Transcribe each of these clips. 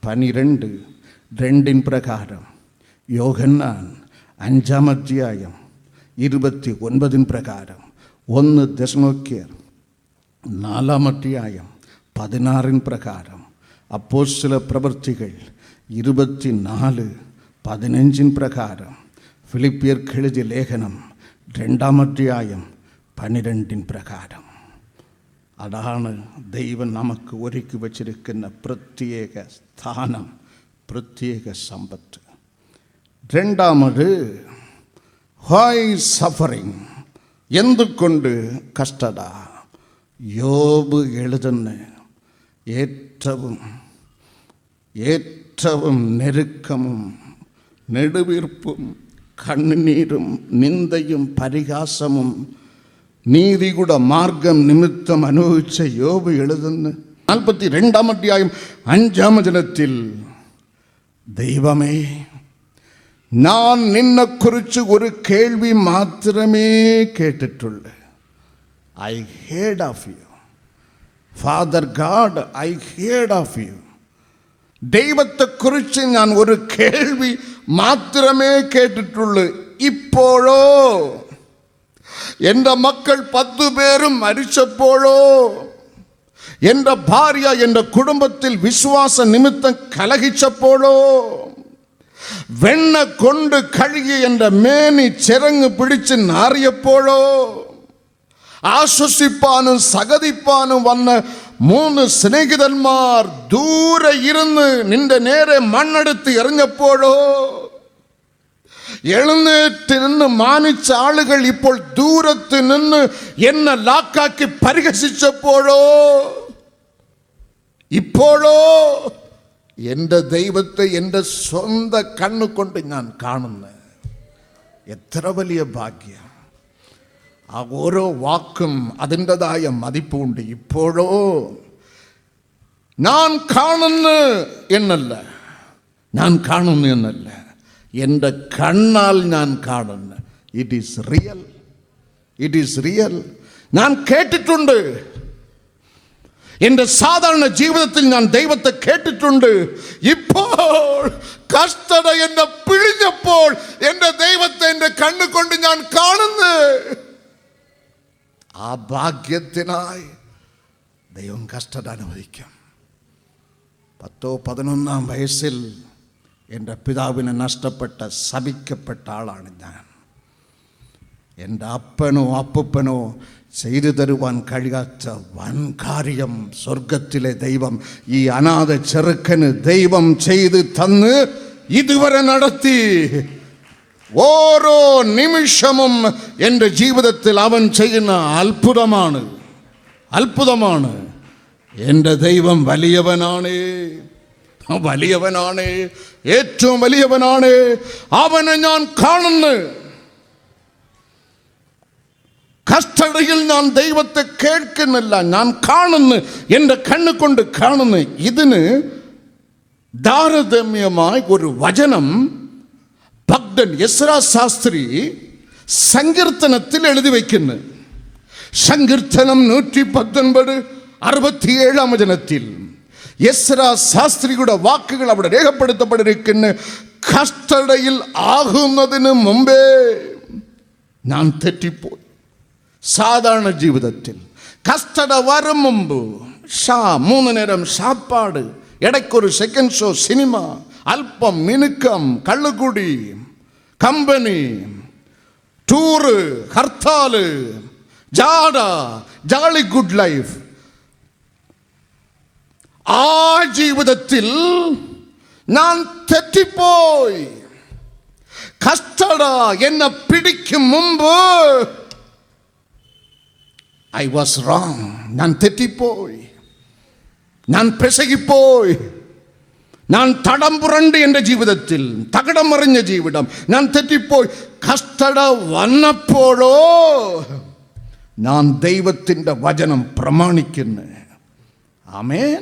12:2 പ്രകാരം, യോഹന്നാൻ 5 അധ്യായം 29 പ്രകാരം, 1 തെസ്സലോനിക്കർ 4 അധ്യായം 16 പ്രകാരം, അപ്പോസ്തല പ്രവൃത്തികൾ 24:15 പ്രകാരം, ഫിലിപ്പിയർക്ക് എഴുതിയ ലേഖനം 2 അധ്യായം 12 പ്രകാരം. അതാണ് ദൈവം നമുക്ക് ഒരുക്കി വച്ചിരിക്കുന്ന പ്രത്യേക സ്ഥാനം, പ്രത്യേക സമ്പത്ത്. രണ്ടാമത്, why suffering? എന്തുകൊണ്ട് കഷ്ടത? യോബ് എഴുതുന്ന ഏറ്റവും ഞെരുക്കമും നെടുവീർപ്പും കണ്ണുനീരും നിന്ദയും പരിഹാസമും നീതിയുടെ മാർഗം നിമിത്തം അനുഭവിച്ച യോബ് എഴുതുന്ന 42 അധ്യായം 5 വചനത്തിൽ, ദൈവമേ, ഞാൻ നിന്നെക്കുറിച്ച് ഒരു കേൾവി മാത്രമേ കേട്ടിട്ടുള്ളൂ. I heard of you. Father god, I heard of you. ദൈവത്തെക്കുറിച്ച് ഞാൻ ഒരു കേൾവി മാത്രമേ കേട്ടിട്ടുള്ളൂ. ഇപ്പോഴോ എൻ്റെ മക്കൾ 10 പേരും മരിച്ചപ്പോഴോ, എൻ്റെ ഭാര്യ എൻ്റെ കുടുംബത്തിൽ വിശ്വാസ നിമിത്തം കലഹിച്ചപ്പോഴോ, വെണ്ണ കൊണ്ട് കഴുകി എൻ്റെ മേനി ചിറങ്ങ് പിടിച്ച് നാറിയപ്പോഴോ, ആശ്വസിപ്പാനും സഹതിപ്പാനും വന്ന 3 സ്നേഹിതന്മാർ ദൂരെ ഇരുന്ന് നിന്റെ നേരെ മണ്ണെടുത്ത് എറിഞ്ഞപ്പോഴോ, എഴുന്നേറ്റ് നിന്ന് മാനിച്ച ആളുകൾ ഇപ്പോൾ ദൂരത്ത് നിന്ന് എന്നെ ലാക്കാക്കി പരിഹസിച്ചപ്പോഴോ, ഇപ്പോഴോ എൻ്റെ ദൈവത്തെ എൻ്റെ സ്വന്തം കണ്ണുകൊണ്ട് ഞാൻ കാണുന്നു. എത്ര വലിയ ഭാഗ്യം! ആ ഓരോ വാക്കും അതിൻ്റെതായ മതിപ്പുണ്ട്. ഇപ്പോഴോ ഞാൻ കാണുന്നു എന്നല്ല, എൻ്റെ കണ്ണാൽ ഞാൻ കാണുന്നു. It is real. ഞാൻ കേട്ടിട്ടുണ്ട്. എൻ്റെ സാധാരണ ജീവിതത്തിൽ ഞാൻ ദൈവത്തെ കേട്ടിട്ടുണ്ട്. ഇപ്പോൾ കഷ്ടത എന്നെ പിഴിഞ്ഞപ്പോൾ എൻ്റെ ദൈവത്തെ എൻ്റെ കണ്ണുകൊണ്ട് ഞാൻ കാണുന്നു. ആ ഭാഗ്യത്തിനായി ദൈവം കഷ്ടത അനുഭവിക്കും. 10-11 വയസ്സിൽ എൻ്റെ പിതാവിനെ നഷ്ടപ്പെട്ട ശപിക്കപ്പെട്ട ആളാണ് ഞാൻ. എൻ്റെ അപ്പനോ അപ്പൂപ്പനോ ചെയ്തു തരുവാൻ കഴിയാത്ത വൻ കാര്യം സ്വർഗത്തിലെ ദൈവം ഈ അനാഥ ചെറുക്കന് ദൈവം ചെയ്ത് തന്ന് ഇതുവരെ നടത്തി. ഓരോ നിമിഷവും എൻ്റെ ജീവിതത്തിൽ അവൻ ചെയ്യുന്ന അത്ഭുതമാണ്. എൻ്റെ ദൈവം വലിയവനാണ്, ഏറ്റവും വലിയവനാണ്. അവനെ ഞാൻ കാണുന്നു. കഷ്ടതയിൽ ഞാൻ ദൈവത്തെ കേൾക്കുന്നില്ല, ഞാൻ കാണുന്നു, എൻ്റെ കണ്ണുകൊണ്ട് കാണുന്നു. ഇതിന് താരതമ്യമായി ഒരു വചനം ഭക്തൻ എസ്രാ ശാസ്ത്രി സങ്കീർത്തനത്തിൽ എഴുതി വയ്ക്കുന്നു. സങ്കീർത്തനം 119:67 വചനത്തിൽ എസ്രാ ശാസ്ത്രിയുടെ വാക്കുകൾ അവിടെ രേഖപ്പെടുത്തപ്പെട്ടിരിക്കുന്നു. കഷ്ടതയിൽ ആകുന്നതിന് മുമ്പേ ഞാൻ തെറ്റിപ്പോയി. സാധാരണ ജീവിതത്തിൽ കഷ്ടത വരും മുമ്പ് 3 നേരം സാപ്പാട്, ഇടയ്ക്കൊരു സെക്കൻഡ് ഷോ സിനിമ, അല്പം മിനുക്കം, കള്ളുകുടി, company, tour, hartal, jolly good life. ആ ജീവിതത്തിൽ ഞാൻ തെറ്റിപ്പോയി. കഷ്ടത എന്നെ പിടിക്കും മുമ്പ് ഐ വാസ് റോങ്. ഞാൻ തെറ്റിപ്പോയി, ഞാൻ പെശകിപ്പോയി, ഞാൻ തടം പുരണ്ട് എൻ്റെ ജീവിതത്തിൽ, തകടം മറിഞ്ഞ ജീവിതം, ഞാൻ തെറ്റിപ്പോയി. കഷ്ടത വന്നപ്പോഴോ ഞാൻ ദൈവത്തിൻ്റെ വചനം പ്രമാണിക്കുന്നു. ആമേൻ.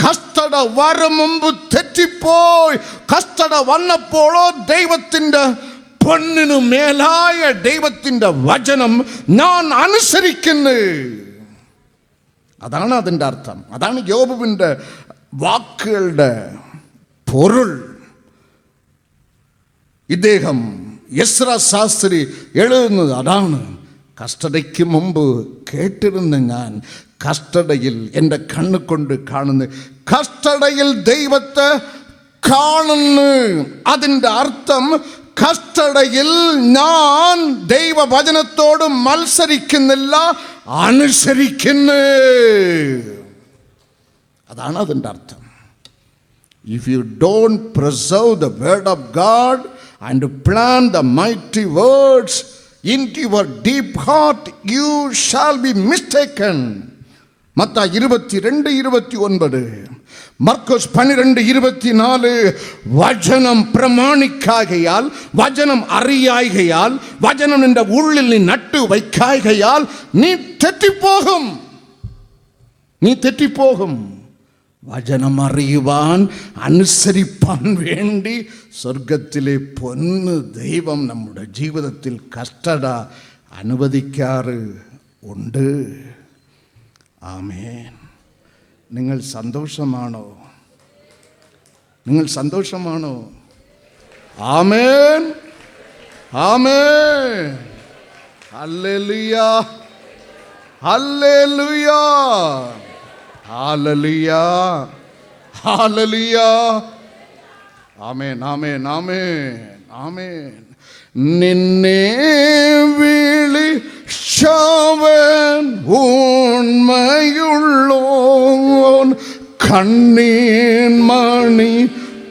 കഷ്ടത വരും മുമ്പ് തെറ്റിപ്പോയി. കഷ്ടത വന്നപ്പോഴോ ദൈവത്തിൻ്റെ പൊന്നിനു മേലായ ദൈവത്തിൻ്റെ വചനം ഞാൻ അനുസരിക്കുന്നു. അതാണ് അതിൻ്റെ അർത്ഥം. അതാണ് യോബുവിൻ്റെ വാക്കുകളുടെ പൊരുൾ ഇദ്ദേഹം എസ്രാ ശാസ്ത്രി എഴുതുന്നത് അതാണ്. കഷ്ടതയ്ക്ക് മുമ്പ് കേട്ടിരുന്ന ഞാൻ കഷ്ടതയിൽ എൻ്റെ കണ്ണുകൊണ്ട് കാണുന്നു. കഷ്ടതയിൽ ദൈവത്തെ കാണുന്നു. അതിൻ്റെ അർത്ഥം കഷ്ടതയിൽ ഞാൻ ദൈവവചനത്തോട് മത്സരിക്കുന്നില്ല, അനുസരിക്കുന്നു. അതാണ് അതിൻ്റെ അർത്ഥം. If you don't preserve the word of God and plant the mighty words into your deep heart, you shall be mistaken. Mathai 22:29, മർക്കോസ് 12:24. വചനം പ്രമാണിക്കാകയാൽ, വചനം അറിയായികയാൽ, വചനം നിന്റെ ഉള്ളിൽ നീ നട്ടു വയ്ക്കായികയാൽ നീ തെറ്റിപ്പോകും. വചനം അറിയുവാൻ, അനുസരിപ്പാൻ വേണ്ടി സ്വർഗത്തിലെ പൊന്ന് ദൈവം നമ്മുടെ ജീവിതത്തിൽ കഷ്ടത അനുവദിക്കാറ് ഉണ്ട്. ആമേൻ. നിങ്ങൾ സന്തോഷമാണോ? ആമേൻ, ആമേൻ. ഹല്ലേലൂയ, ഹല്ലേലൂയ, ഹല്ലേലൂയ, ഹല്ലേലൂയ. ആമേൻ, ആമേൻ, ആമേൻ, ആമേൻ. നിന്നെ വിളിച്ചവൻ ഉണ്മയുള്ളോൻ, കണ്ണീൻ മണി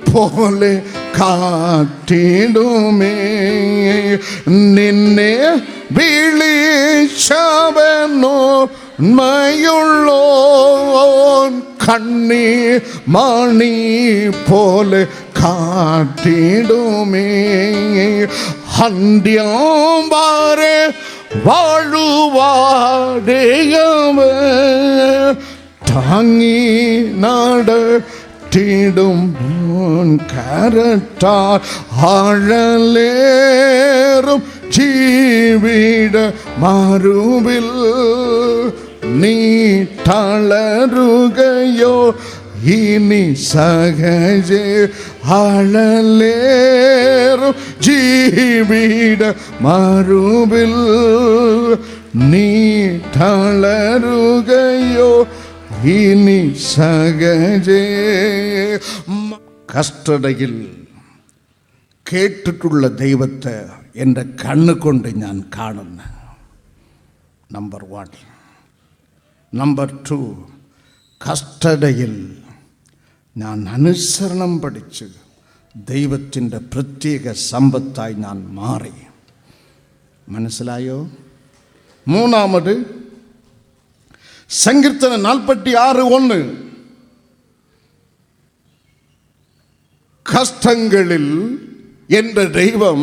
പോലെ കാത്തിടുമേ. നിന്നെ വിളിച്ചവനോ ഉണ്മയുള്ളോൻ, കണ്ണീർ മണി പോലെ കാത്തിടുമേ. അന്ത്യം വരെ വാഴുവാടേയവൻ, താങ്ങി നടത്തിടും കരത്താൽ. ആഴലേറും ജീവിത മരുവിൽ നീ തളരുകയോ ഇനി സഹജേ. ആഴലേറും ജീവിത മരുവിൽ നീ തളരുകയോ ഇനി സഹജേ. കഷ്ടതയിൽ കേട്ടിട്ടുള്ള ദൈവത്തെ എൻ്റെ കണ്ണുകൊണ്ട് ഞാൻ കാണുന്നു. നമ്പർ 1. നമ്പർ 2, കഷ്ടതയിൽ ഞാൻ അനുസരണം പഠിച്ച് ദൈവത്തിൻ്റെ പ്രത്യേക സമ്പത്തായി ഞാൻ മാറി. മനസ്സിലായോ? 3, സങ്കീർത്തനം 46:1. കഷ്ടങ്ങളിൽ എൻ്റെ ദൈവം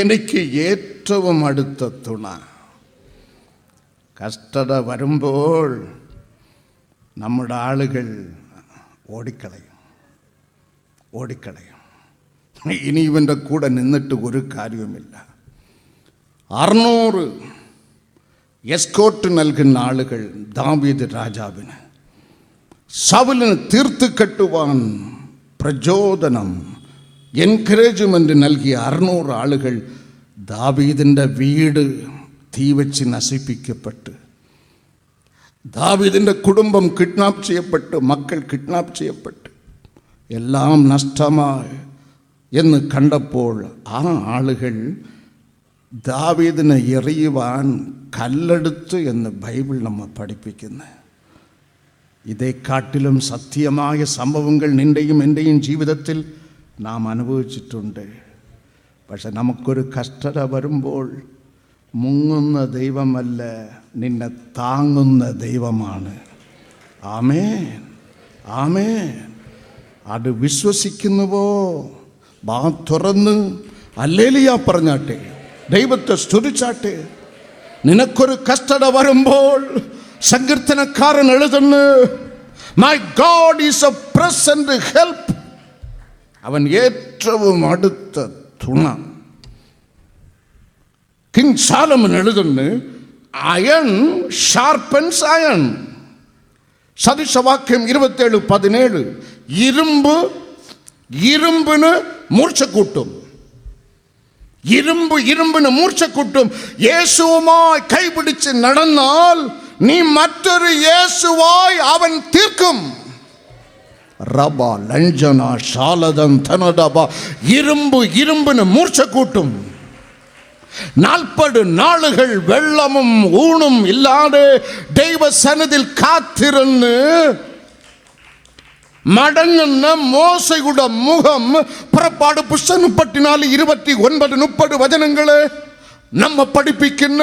എനിക്ക് ഏറ്റവും അടുത്ത തുണ. കഷ്ടത വരുമ്പോൾ നമ്മുടെ ആളുകൾ ഓടിക്കളയും. ഇനി ഇവൻ്റെ കൂടെ നിന്നിട്ട് ഒരു കാര്യവുമില്ല. 600 എസ്കോർട്ട് നൽകുന്ന ആളുകൾ ദാവീദ് രാജാവിന്, സൗലിന് തീർത്ത് കെട്ടുവാൻ പ്രചോദനം, എൻകറേജ്മെൻ്റ് നൽകിയ 600 ആളുകൾ ദാവീദിൻ്റെ വീട് തീ വെച്ച് നശിപ്പിക്കപ്പെട്ട്, ദാവീദിൻ്റെ കുടുംബം കിഡ്നാപ്പ് ചെയ്യപ്പെട്ട്, മക്കൾ കിഡ്നാപ്പ് ചെയ്യപ്പെട്ട്, എല്ലാം നഷ്ടമായി എന്ന് കണ്ടപ്പോൾ ആ ആളുകൾ ദാവീദിനെ എറിയുവാൻ കല്ലെടുത്ത് എന്ന് ബൈബിൾ നമ്മെ പഠിപ്പിക്കുന്നു. ഇതേക്കാട്ടിലും സത്യമായ സംഭവങ്ങൾ നിൻ്റെയും എൻ്റെയും ജീവിതത്തിൽ നാം അനുഭവിച്ചിട്ടുണ്ട്. പക്ഷെ നമുക്കൊരു കഷ്ടത വരുമ്പോൾ മുങ്ങുന്ന ദൈവമല്ല, നിന്നെ താങ്ങുന്ന ദൈവമാണ്. ആമേൻ, ആമേൻ. അത് വിശ്വസിക്കുന്നുവോ? വാ തുറന്ന് ഹല്ലേലൂയ പറഞ്ഞാട്ടെ, ദൈവത്തെ സ്തുതിച്ചാട്ടെ. നിനക്കൊരു കഷ്ടത വരുമ്പോൾ സങ്കീർത്തനക്കാരൻ എഴുതുന്നു, my God is A present help. അവൻ ഏറ്റവും അടുത്ത തുണ. കിങ് സാലമൻ എഴുതുന്നു, അയൺ ഷാർപ്പൻസ് അയൺ. സദൃശവാക്യം 27:17. ഇരുമ്പ് ഇരുമ്പിന് മൂർച്ച കൂട്ടും. ഇരുമ്പ് ഇരുമ്പിന് മൂർച്ച കൂട്ടും. യേശുവുമായി കൈപിടിച്ച് നടന്നാൽ നീ മറ്റൊരു യേശുവായി അവൻ തീർക്കും. റബ ലഞ്ചന ശാലദം ധനദബ. ഇരുമ്പ് ഇരുമ്പിന് മൂർച്ച കൂട്ടും. 40 നാളുകൾ വെള്ളമും ഊണും ഇല്ലാതെ ദൈവസന്നിധിയിൽ കാത്തിരുന്ന് മടങ്ങുന്ന മോശയുടെ മുഖം പുറപ്പാട് പുസ്തകം 34:29-30 വചനങ്ങള് നമ്മ പഠിപ്പിക്കുന്ന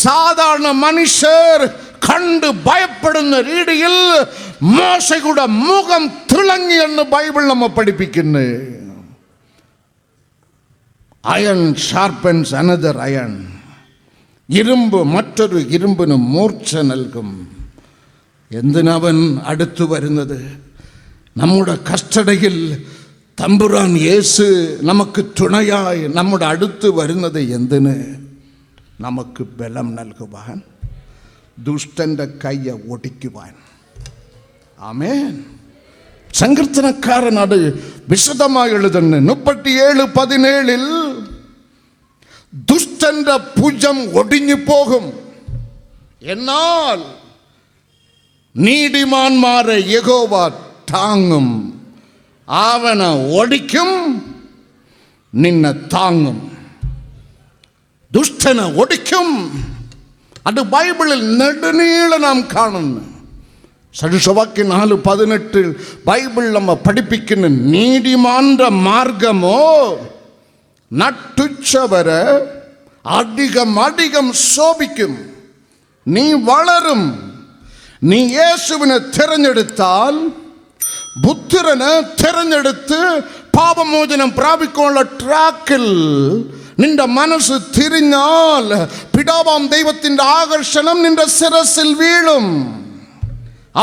സാധാരണ മനുഷ്യർ കണ്ട് ഭയപ്പെടുന്ന രീതിയിൽ മോശയുടെ മുഖം തിളങ്ങി എന്ന് ബൈബിൾ നമ്മ പഠിപ്പിക്കുന്നു. Iron sharpens another iron. ഇരുമ്പ് മറ്റൊരു ഇരുമ്പിന് മൂർച്ച നൽകും. എന്തിനവൻ അടുത്തു വരുന്നത്? നമ്മുടെ കസ്റ്റഡിയിൽ തമ്പുരാൻ യേശു നമുക്ക് തുണയായി നമ്മുടെ അടുത്ത് വരുന്നത് എന്തിന്? നമുക്ക് ബലം നൽകുവാൻ, ദുഷ്ടന്റെ കയ്യെ ഒടിക്കുവാൻ. ആമേൻ. സങ്കീർത്തനക്കാരൻ അത് വിശദമായി എഴുതുന്നു. 37:17 ദുഷ്ടന്റെ ഭുജം ഒടിഞ്ഞു പോകും, എന്നാൽ നീതിമാന്മാരെ യഹോവ താങ്ങും. അവനെ ഒടിക്കും, നിന്നെ താങ്ങും. ദുഷ്ടനെ ഒടിക്കും. അത് ബൈബിളിൽ നെടുനീളെ നാം കാണുന്നു. സദൃശവാക്യം 4:18 ബൈബിൾ നമ്മ പഠിപ്പിക്കുന്ന നീതിമാന്റെ മാർഗമോ നട്ടുച്ചവരെ അധികം അധികം ശോഭിക്കും. നീ വളരും. നീ യേശുവിനെ തിരഞ്ഞെടുത്താൽ, പുത്രനെ തിരഞ്ഞെടുത്ത് പാപമോചനം പ്രാപിക്കാനുള്ള ട്രാക്കിൽ നിന്റെ മനസ്സ് തിരിഞ്ഞാൽ പിതാവാം ദൈവത്തിന്റെ ആകർഷണം നിന്റെ ശിരസിൽ വീഴും.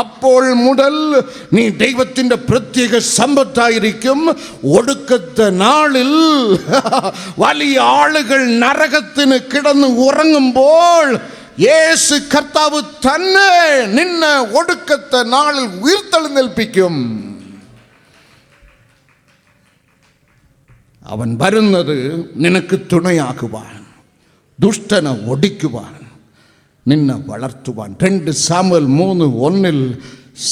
അപ്പോൾ മുതൽ നീ ദൈവത്തിന്റെ പ്രത്യേക സമ്പത്തായിരിക്കും. ഒടുക്കത്തെ നാളിൽ വലിയ ആളുകൾ നരകത്തിന് കിടന്ന് ഉറങ്ങുമ്പോൾ യേശു കർത്താവ് തന്നെ നിന്നെ ഒടുക്കത്തെ നാളിൽ ഉയർത്തെഴുന്നേൽപ്പിക്കും. അവൻ വരുന്നത് നിനക്ക് തുണയാക്കുവാൻ, ദുഷ്ടനെ ഒടിക്കുവാൻ, നിന്നെ വളർത്തുവാൻ. 2 സാമുവേൽ 3:1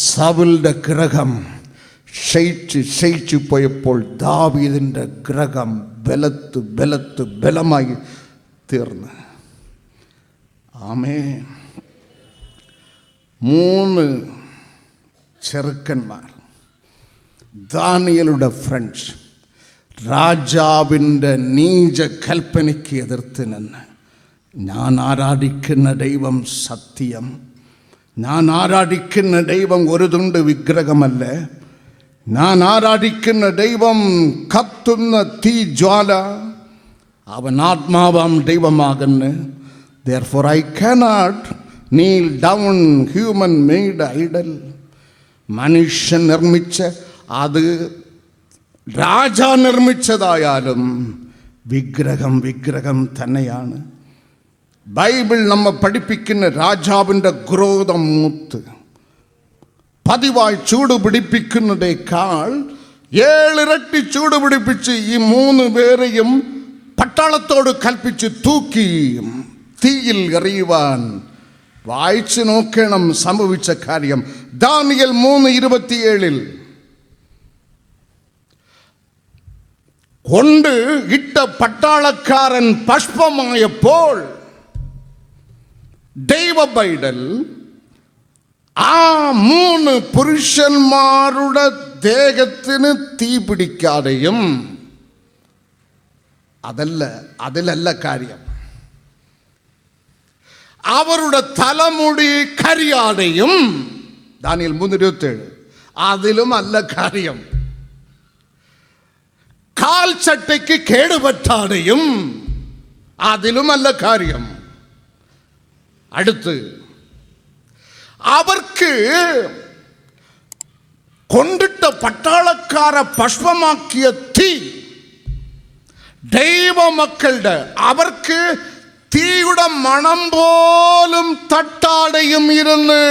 സൗലിന്റെ ഗ്രഹം ക്ഷയിച്ചു പോയപ്പോൾ ദാവീദിന്റെ ഗ്രഹം ബലമായി തീർന്നു. ആമേൻ. 3 ചെറുക്കന്മാർ, ദാനിയേലുടെ ഫ്രണ്ട്സ്, രാജാവിൻ്റെ നീച കൽപ്പനയ്ക്ക് എതിർത്ത് നിന്ന്, ഞാൻ ആരാധിക്കുന്ന ദൈവം സത്യം, ഞാൻ ആരാധിക്കുന്ന ദൈവം ഒരു തുണ്ട് വിഗ്രഹമല്ല, ഞാൻ ആരാധിക്കുന്ന ദൈവം കത്തുന്ന തീ ജ്വാല, അവൻ ആത്മാവാം ദൈവമാകുന്നു. Therefore I cannot kneel down human made idol. മനുഷ്യൻ നിർമ്മിച്ച, അത് രാജാ നിർമ്മിച്ചതായാലും വിഗ്രഹം തന്നെയാണ്. ബൈബിൾ നമ്മെ പഠിപ്പിക്കുന്ന രാജാവിൻ്റെ ക്രോധം മൂത്ത് പതിവായി ചൂട് പിടിപ്പിക്കുന്നതേക്കാൾ 7 ഇരട്ടി ചൂട് പിടിപ്പിച്ച് ഈ 3 പേരെയും പട്ടാളത്തോട് കൽപ്പിച്ച് തൂക്കി തീയിൽ എറിയുവാൻ. വായിച്ചു നോക്കണം സംഭവിച്ച കാര്യം. ദാനിയേൽ 3:27 കൊണ്ട് ഇട്ട പട്ടാളക്കാരൻ ഭസ്മമായപ്പോൾ ദൈവ പൈതൽ ആ 3 പുരുഷന്മാരുടെ ദേഹത്തിന് തീ പിടിക്കാതെയും, അതിലല്ല കാര്യം, അവരുടെ തലമുടി കരിയാതെയും, ദാനിയേൽ 3:27, അതിലും അല്ല കാര്യം, കാൽ ചട്ടയ്ക്ക് കേടുപറ്റാതെയും, അതിലുമല്ല കാര്യം. അടുത്ത് അവർക്ക് കൊണ്ടിട്ട പട്ടാളക്കാരെ ഭസ്മമാക്കിയ തീ ദൈവമക്കളുടെ, അവർക്ക് തീയുടെ മണം പോലും തട്ടാതെയും ഇരുന്ന്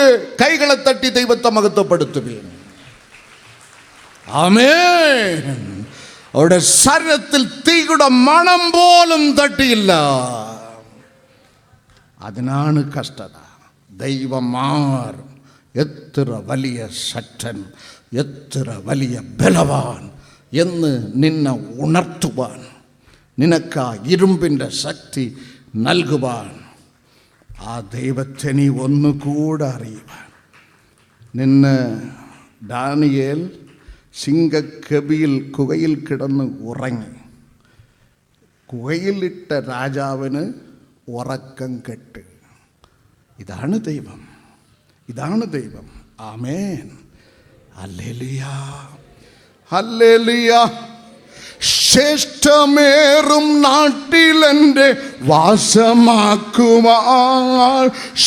കൈകളെ തട്ടി ദൈവത്തെ മഹത്വപ്പെടുത്തുകയും. ആമേൻ. അവരുടെ ശരീരത്തിൽ തീയുടെ മണം പോലും തട്ടിയില്ല. അതിനാണ് കഷ്ടത. ദൈവമാർ എത്ര വലിയ ശക്തൻ, എത്ര വലിയ ബലവാൻ എന്ന് നിന്നെ ഉണർത്തുവാൻ, നിനക്ക് ഇരുമ്പിൻ്റെ ശക്തി നൽകുവാൻ, ആ ദൈവത്തെ നീ ഒന്നുകൂടെ അറിയുവാൻ. നിന്നെ ദാനിയേൽ സിംഹക്കബിയിൽ കുകയിൽ കിടന്ന് ഉറങ്ങി. കുകയിലിട്ട രാജാവിന് ഉറക്കം കെട്ട്. ഇതാണ് ദൈവം, ഇതാണ് ദൈവം. ആമേൻ. ഹല്ലേലൂയ, ഹല്ലേലൂയ. ശ്രേഷ്ഠമേറും നാട്ടിലെൻ്റെ വാസമാക്കുവാൻ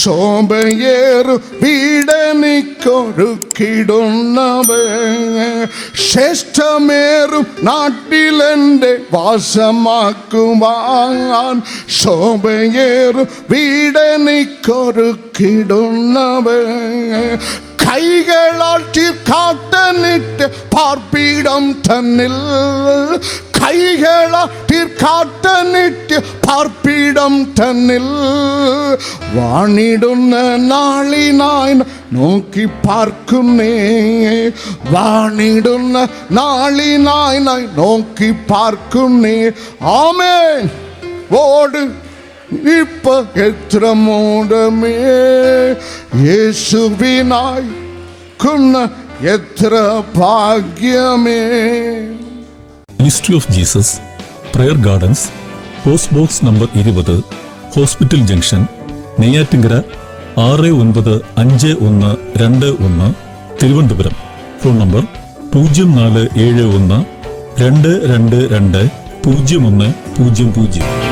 ശോഭയേറും വീടെനിക്കൊരുക്കിടുന്നവൻ. ശ്രേഷ്ഠമേറും നാട്ടിലെൻ്റെ വാസമാക്കുവാൻ ശോഭയേറും വീടെനിക്കൊരുക്കിടുന്നവൻ. കൈകളാൽ തീർക്കാട്ടനിട്ട് പാർപ്പിടം തന്നിൽ, കൈകളാൽ തീർക്കാട്ടനിട്ട് പാർപ്പിടം തന്നിൽ വാണിടുന്ന നാളിനായി നോക്കി പാർക്കുന്നേ, വാണിടുന്ന നാളിനായി നോക്കി പാർക്കുന്നേ. ആമേൻ. ഓട് ഇപ്പ എത്ര മോഡമേ യേശുവിനായി കുന്ന എത്ര ഭാഗ്യമേ. Ministry of Jesus prayer gardens, post box number 20, hospital junction, Neyyattinkara 695121, Thiruvananthapuram. Phone number 0471 222 0100.